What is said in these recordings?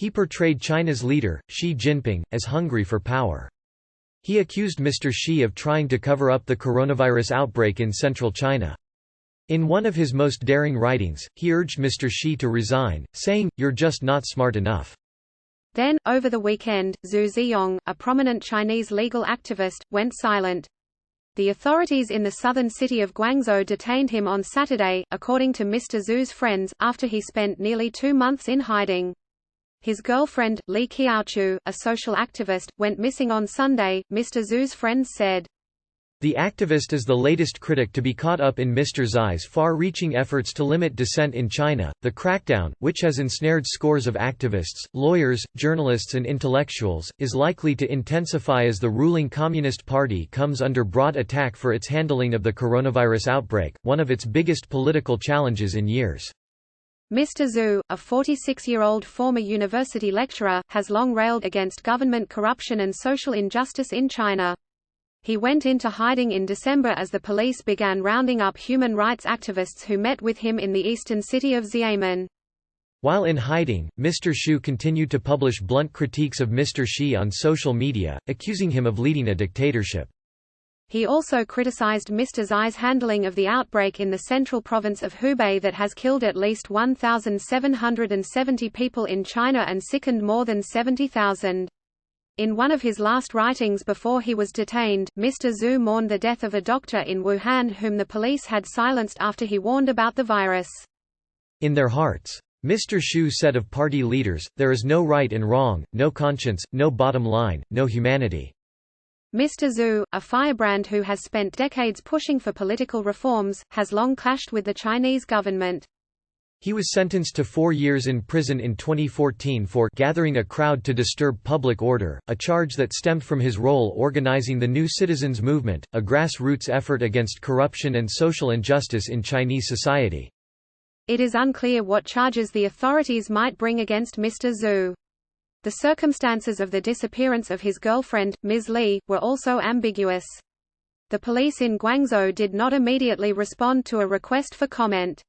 He portrayed China's leader, Xi Jinping, as hungry for power. He accused Mr. Xi of trying to cover up the coronavirus outbreak in central China. In one of his most daring writings, he urged Mr. Xi to resign, saying, "You're just not smart enough." Then, over the weekend, Zhu Ziyong, a prominent Chinese legal activist, went silent. The authorities in the southern city of Guangzhou detained him on Saturday, according to Mr. Zhu's friends, after he spent nearly 2 months in hiding. His girlfriend, Li Qiaochu, a social activist, went missing on Sunday, Mr. Zhu's friends said. The activist is the latest critic to be caught up in Mr. Xi's far-reaching efforts to limit dissent in China. The crackdown, which has ensnared scores of activists, lawyers, journalists and intellectuals, is likely to intensify as the ruling Communist Party comes under broad attack for its handling of the coronavirus outbreak, one of its biggest political challenges in years. Mr. Zhu, a 46-year-old former university lecturer, has long railed against government corruption and social injustice in China. He went into hiding in December as the police began rounding up human rights activists who met with him in the eastern city of Xiamen. While in hiding, Mr. Xu continued to publish blunt critiques of Mr. Xi on social media, accusing him of leading a dictatorship. He also criticized Mr. Xi's handling of the outbreak in the central province of Hubei that has killed at least 1,770 people in China and sickened more than 70,000. In one of his last writings before he was detained, Mr. Zhu mourned the death of a doctor in Wuhan whom the police had silenced after he warned about the virus. In their hearts, Mr. Xu said of party leaders, there is no right and wrong, no conscience, no bottom line, no humanity. Mr. Zhu, a firebrand who has spent decades pushing for political reforms, has long clashed with the Chinese government. He was sentenced to 4 years in prison in 2014 for gathering a crowd to disturb public order, a charge that stemmed from his role organizing the New Citizens Movement, a grassroots effort against corruption and social injustice in Chinese society. It is unclear what charges the authorities might bring against Mr. Zhu. The circumstances of the disappearance of his girlfriend, Ms. Li, were also ambiguous. The police in Guangzhou did not immediately respond to a request for comment.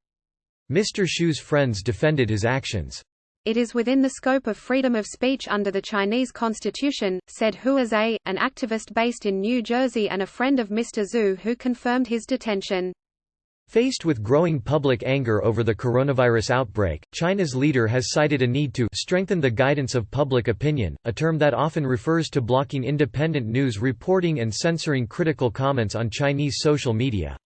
Mr. Xu's friends defended his actions. It is within the scope of freedom of speech under the Chinese constitution, said Hua Zhe, an activist based in New Jersey and a friend of Mr. Zhu who confirmed his detention. Faced with growing public anger over the coronavirus outbreak, China's leader has cited a need to strengthen the guidance of public opinion, a term that often refers to blocking independent news reporting and censoring critical comments on Chinese social media.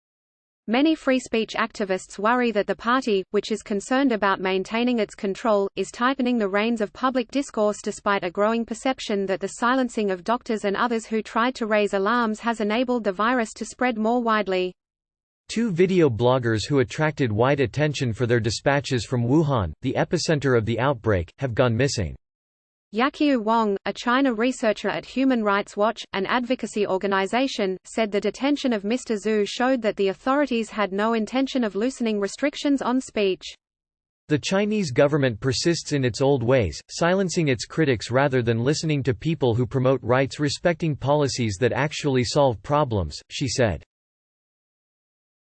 Many free speech activists worry that the party, which is concerned about maintaining its control, is tightening the reins of public discourse despite a growing perception that the silencing of doctors and others who tried to raise alarms has enabled the virus to spread more widely. 2 video bloggers who attracted wide attention for their dispatches from Wuhan, the epicenter of the outbreak, have gone missing. Yaqiu Wang, a China researcher at Human Rights Watch, an advocacy organization, said the detention of Mr. Zhu showed that the authorities had no intention of loosening restrictions on speech. The Chinese government persists in its old ways, silencing its critics rather than listening to people who promote rights-respecting policies that actually solve problems, she said.